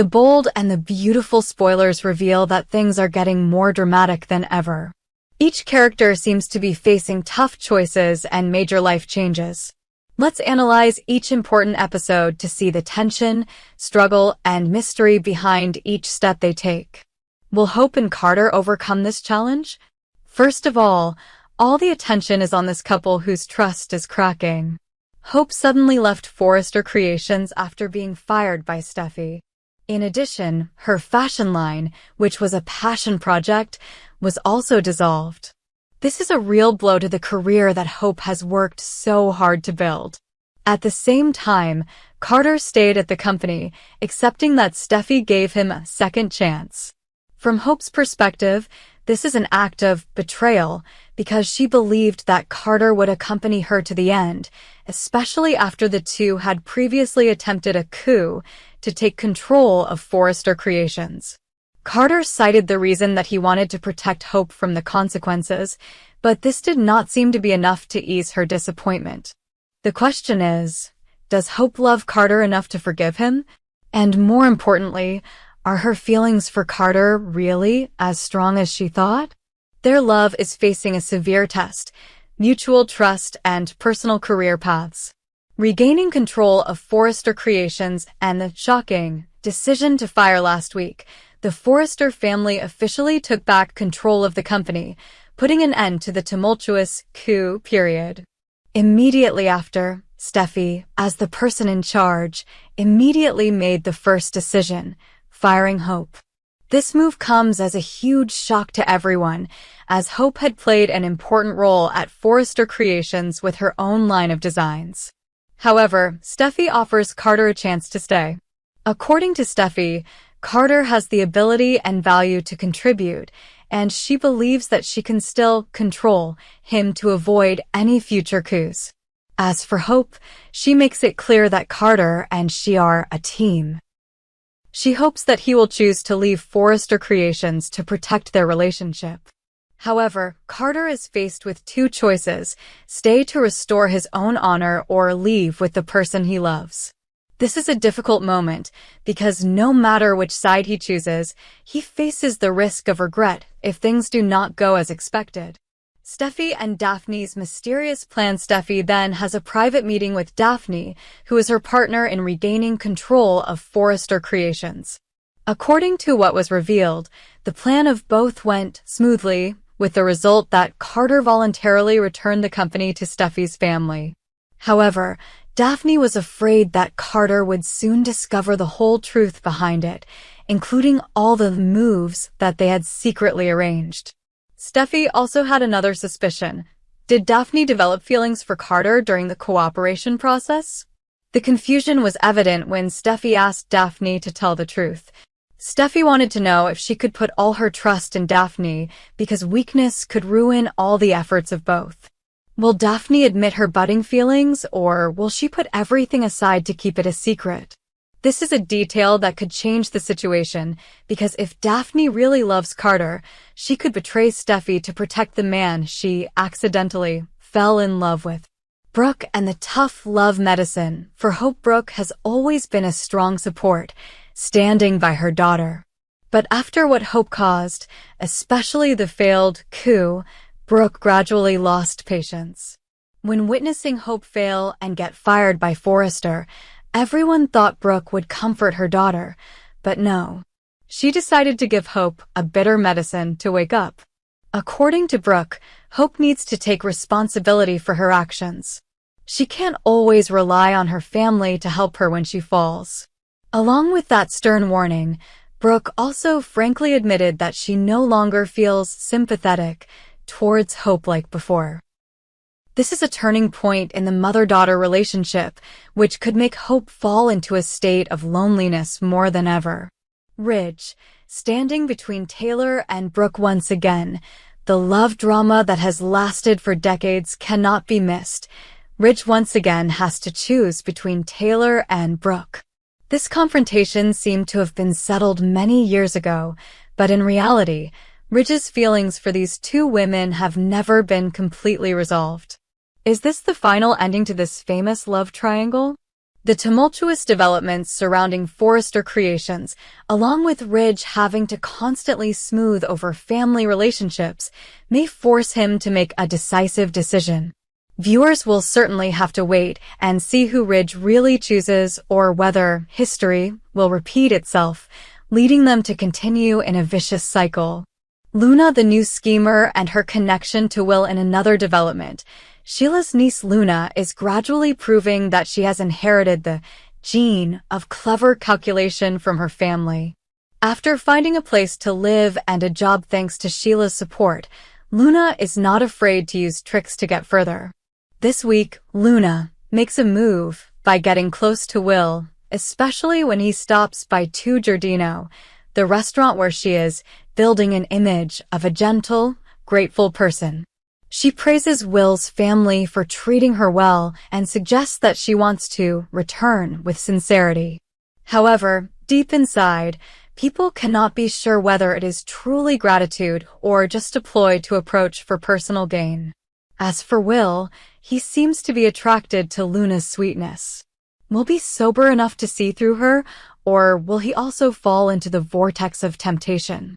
The bold and the beautiful spoilers reveal that things are getting more dramatic than ever. Each character seems to be facing tough choices and major life changes. Let's analyze each important episode to see the tension, struggle, and mystery behind each step they take. Will Hope and Carter overcome this challenge? First of all the attention is on this couple whose trust is cracking. Hope suddenly left Forrester Creations after being fired by Steffi. In addition, her fashion line, which was a passion project, was also dissolved. This is a real blow to the career that Hope has worked so hard to build. At the same time, Carter stayed at the company, accepting that Steffi gave him a second chance. From Hope's perspective, this is an act of betrayal because she believed that Carter would accompany her to the end, especially after the two had previously attempted a coup to take control of Forrester Creations. Carter cited the reason that he wanted to protect Hope from the consequences, but this did not seem to be enough to ease her disappointment. The question is, does Hope love Carter enough to forgive him? And more importantly, are her feelings for Carter really as strong as she thought? Their love is facing a severe test: mutual trust and personal career paths. Regaining control of Forrester Creations and the shocking decision to fire last week, the Forrester family officially took back control of the company, putting an end to the tumultuous coup period. Immediately after, Steffi, as the person in charge, immediately made the first decision: firing Hope. This move comes as a huge shock to everyone, as Hope had played an important role at Forrester Creations with her own line of designs. However, Steffi offers Carter a chance to stay. According to Steffi, Carter has the ability and value to contribute, and she believes that she can still control him to avoid any future coups. As for Hope, she makes it clear that Carter and she are a team. She hopes that he will choose to leave Forrester Creations to protect their relationship. However, Carter is faced with two choices: stay to restore his own honor or leave with the person he loves. This is a difficult moment because no matter which side he chooses, he faces the risk of regret if things do not go as expected. Steffi and Daphne's mysterious plan. Steffi then has a private meeting with Daphne, who is her partner in regaining control of Forrester Creations. According to what was revealed, the plan of both went smoothly, with the result that Carter voluntarily returned the company to Steffi's family. However, Daphne was afraid that Carter would soon discover the whole truth behind it, including all the moves that they had secretly arranged. Steffi also had another suspicion. Did Daphne develop feelings for Carter during the cooperation process? The confusion was evident when Steffi asked Daphne to tell the truth. Steffi wanted to know if she could put all her trust in Daphne because weakness could ruin all the efforts of both. Will Daphne admit her budding feelings, or will she put everything aside to keep it a secret? This is a detail that could change the situation, because if Daphne really loves Carter, she could betray Steffi to protect the man she accidentally fell in love with. Brooke and the tough love medicine. For Hope, Brooke has always been a strong support, standing by her daughter. But after what Hope caused, especially the failed coup, Brooke gradually lost patience. When witnessing Hope fail and get fired by Forrester, everyone thought Brooke would comfort her daughter, but no. She decided to give Hope a bitter medicine to wake up. According to Brooke, Hope needs to take responsibility for her actions. She can't always rely on her family to help her when she falls. Along with that stern warning, Brooke also frankly admitted that she no longer feels sympathetic towards Hope like before. This is a turning point in the mother-daughter relationship, which could make Hope fall into a state of loneliness more than ever. Ridge, standing between Taylor and Brooke once again. The love drama that has lasted for decades cannot be missed. Ridge once again has to choose between Taylor and Brooke. This confrontation seemed to have been settled many years ago, but in reality, Ridge's feelings for these two women have never been completely resolved. Is this the final ending to this famous love triangle? The tumultuous developments surrounding Forrester creations, along with Ridge having to constantly smooth over family relationships, may force him to make a decisive decision. Viewers will certainly have to wait and see who Ridge really chooses or whether history will repeat itself, leading them to continue in a vicious cycle. Luna, the new schemer, and her connection to Will in another development. Sheila's niece Luna is gradually proving that she has inherited the gene of clever calculation from her family. After finding a place to live and a job thanks to Sheila's support, Luna is not afraid to use tricks to get further. This week, Luna makes a move by getting close to Will, especially when he stops by Tu Giardino, the restaurant where she is building an image of a gentle, grateful person. She praises Will's family for treating her well and suggests that she wants to return with sincerity. However, deep inside, people cannot be sure whether it is truly gratitude or just a ploy to approach for personal gain. As for Will, he seems to be attracted to Luna's sweetness. Will he be sober enough to see through her, or will he also fall into the vortex of temptation?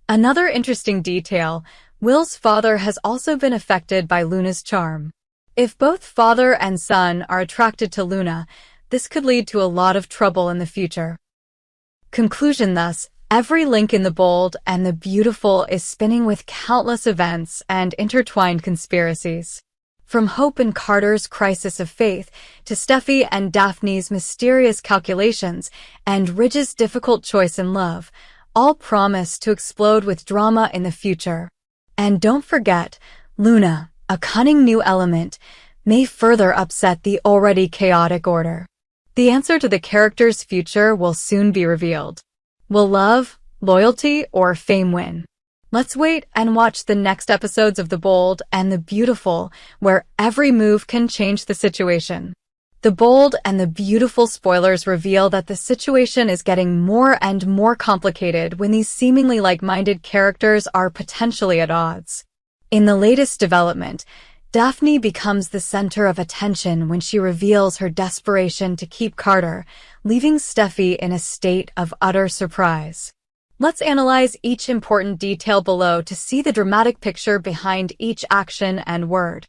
Another interesting detail, Will's father has also been affected by Luna's charm. If both father and son are attracted to Luna, this could lead to a lot of trouble in the future. Conclusion thus, every link in the bold and the beautiful is spinning with countless events and intertwined conspiracies. From Hope and Carter's crisis of faith to Steffi and Daphne's mysterious calculations and Ridge's difficult choice in love, all promise to explode with drama in the future. And don't forget, Luna, a cunning new element, may further upset the already chaotic order. The answer to the character's future will soon be revealed. Will love, loyalty, or fame win? Let's wait and watch the next episodes of The Bold and the Beautiful, where every move can change the situation. The Bold and the Beautiful spoilers reveal that the situation is getting more and more complicated when these seemingly like-minded characters are potentially at odds. In the latest development, Daphne becomes the center of attention when she reveals her desperation to keep Carter, leaving Steffi in a state of utter surprise. Let's analyze each important detail below to see the dramatic picture behind each action and word.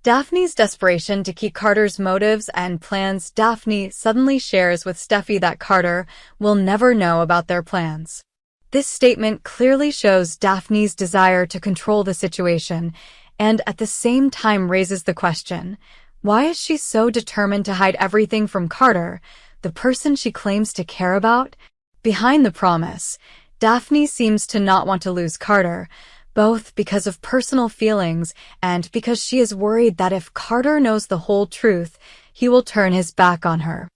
Daphne's desperation to keep Carter's motives and plans. Daphne suddenly shares with Steffi that Carter will never know about their plans. This statement clearly shows Daphne's desire to control the situation and at the same time raises the question, why is she so determined to hide everything from Carter, the person she claims to care about? Behind the promise, Daphne seems to not want to lose Carter, both because of personal feelings and because she is worried that if Carter knows the whole truth, he will turn his back on her.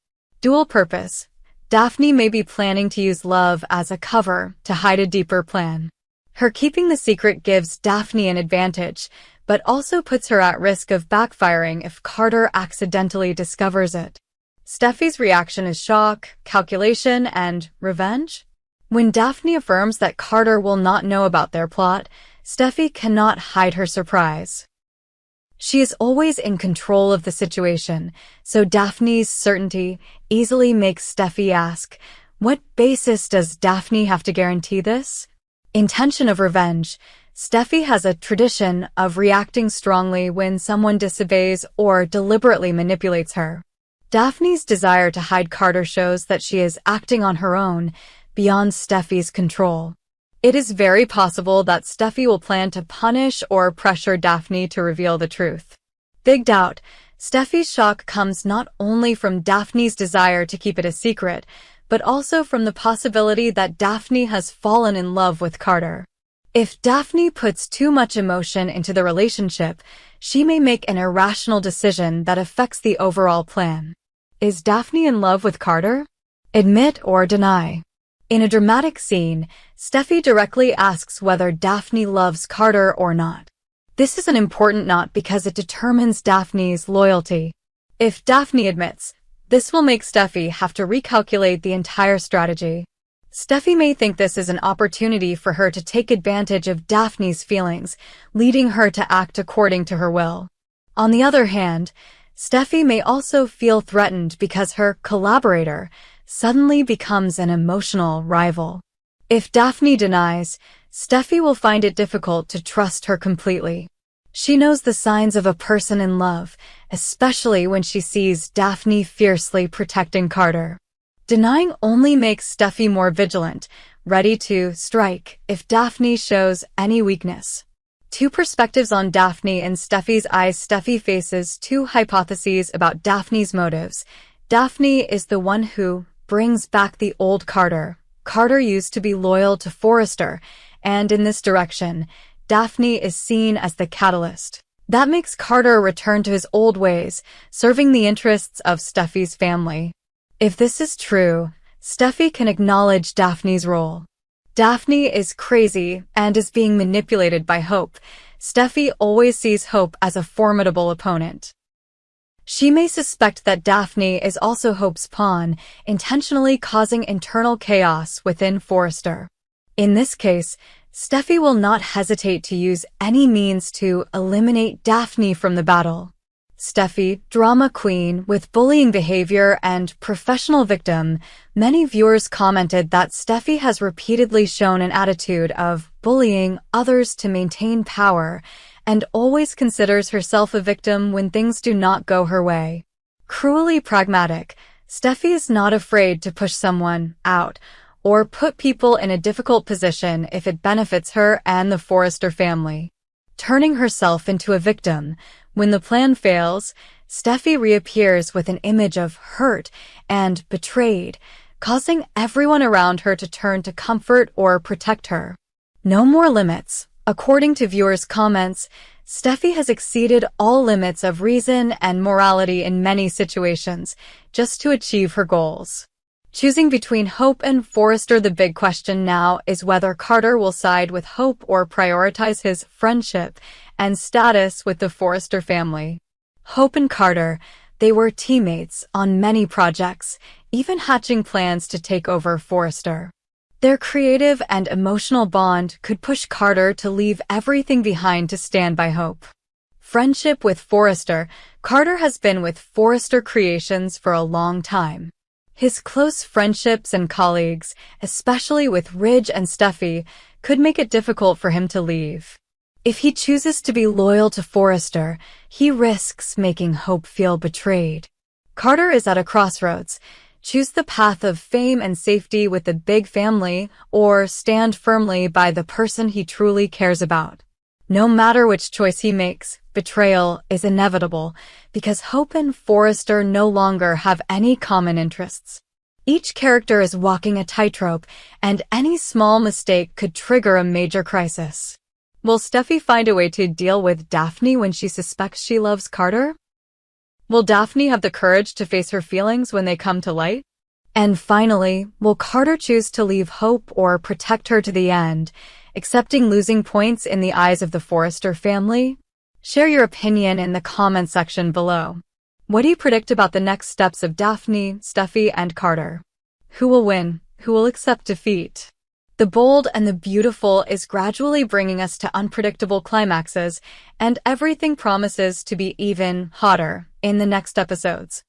Dual purpose. Daphne may be planning to use love as a cover to hide a deeper plan. Her keeping the secret gives Daphne an advantage, but also puts her at risk of backfiring if Carter accidentally discovers it. Steffi's reaction is shock, calculation, and revenge. When Daphne affirms that Carter will not know about their plot, Steffi cannot hide her surprise. She is always in control of the situation, so Daphne's certainty easily makes Steffi ask, what basis does Daphne have to guarantee this? Intention of revenge. Steffi has a tradition of reacting strongly when someone disobeys or deliberately manipulates her. Daphne's desire to hide Carter shows that she is acting on her own, beyond Steffi's control. It is very possible that Steffi will plan to punish or pressure Daphne to reveal the truth. Big doubt. Steffi's shock comes not only from Daphne's desire to keep it a secret, but also from the possibility that Daphne has fallen in love with Carter. If Daphne puts too much emotion into the relationship, she may make an irrational decision that affects the overall plan. Is Daphne in love with Carter? Admit or deny. In a dramatic scene, Steffi directly asks whether Daphne loves Carter or not. This is an important knot because it determines Daphne's loyalty. If Daphne admits, this will make Steffi have to recalculate the entire strategy. Steffi may think this is an opportunity for her to take advantage of Daphne's feelings, leading her to act according to her will. On the other hand, Steffi may also feel threatened because her collaborator suddenly becomes an emotional rival. If Daphne denies, Steffi will find it difficult to trust her completely. She knows the signs of a person in love, especially when she sees Daphne fiercely protecting Carter. Denying only makes Steffi more vigilant, ready to strike if Daphne shows any weakness. Two perspectives on Daphne and Steffi's eyes. Steffi faces two hypotheses about Daphne's motives. Daphne is the one who brings back the old Carter. Carter used to be loyal to Forrester, and in this direction, Daphne is seen as the catalyst. That makes Carter return to his old ways, serving the interests of Steffi's family. If this is true, Steffi can acknowledge Daphne's role. Daphne is crazy and is being manipulated by Hope. Steffi always sees Hope as a formidable opponent. She may suspect that Daphne is also Hope's pawn, intentionally causing internal chaos within Forrester. In this case, Steffi will not hesitate to use any means to eliminate Daphne from the battle. Steffi, drama queen with bullying behavior and professional victim, many viewers commented that Steffi has repeatedly shown an attitude of bullying others to maintain power and always considers herself a victim when things do not go her way. Cruelly pragmatic, Steffi is not afraid to push someone out or put people in a difficult position if it benefits her and the Forrester family. Turning herself into a victim, when the plan fails, Steffi reappears with an image of hurt and betrayed, causing everyone around her to turn to comfort or protect her. No more limits. According to viewers' comments, Steffi has exceeded all limits of reason and morality in many situations, just to achieve her goals. Choosing between Hope and Forrester, the big question now is whether Carter will side with Hope or prioritize his friendship and status with the Forrester family. Hope and Carter, they were teammates on many projects, even hatching plans to take over Forrester. Their creative and emotional bond could push Carter to leave everything behind to stand by Hope. Friendship with Forrester. Carter has been with Forrester Creations for a long time. His close friendships and colleagues, especially with Ridge and Steffi, could make it difficult for him to leave. If he chooses to be loyal to Forrester, he risks making Hope feel betrayed. Carter is at a crossroads. Choose the path of fame and safety with the big family, or stand firmly by the person he truly cares about. No matter which choice he makes, betrayal is inevitable because Hope and Forrester no longer have any common interests. Each character is walking a tightrope, and any small mistake could trigger a major crisis. Will Steffi find a way to deal with Daphne when she suspects she loves Carter? Will Daphne have the courage to face her feelings when they come to light? And finally, will Carter choose to leave Hope or protect her to the end, accepting losing points in the eyes of the Forrester family? Share your opinion in the comment section below. What do you predict about the next steps of Daphne, Steffi, and Carter? Who will win? Who will accept defeat? The Bold and the Beautiful is gradually bringing us to unpredictable climaxes, and everything promises to be even hotter in the next episodes.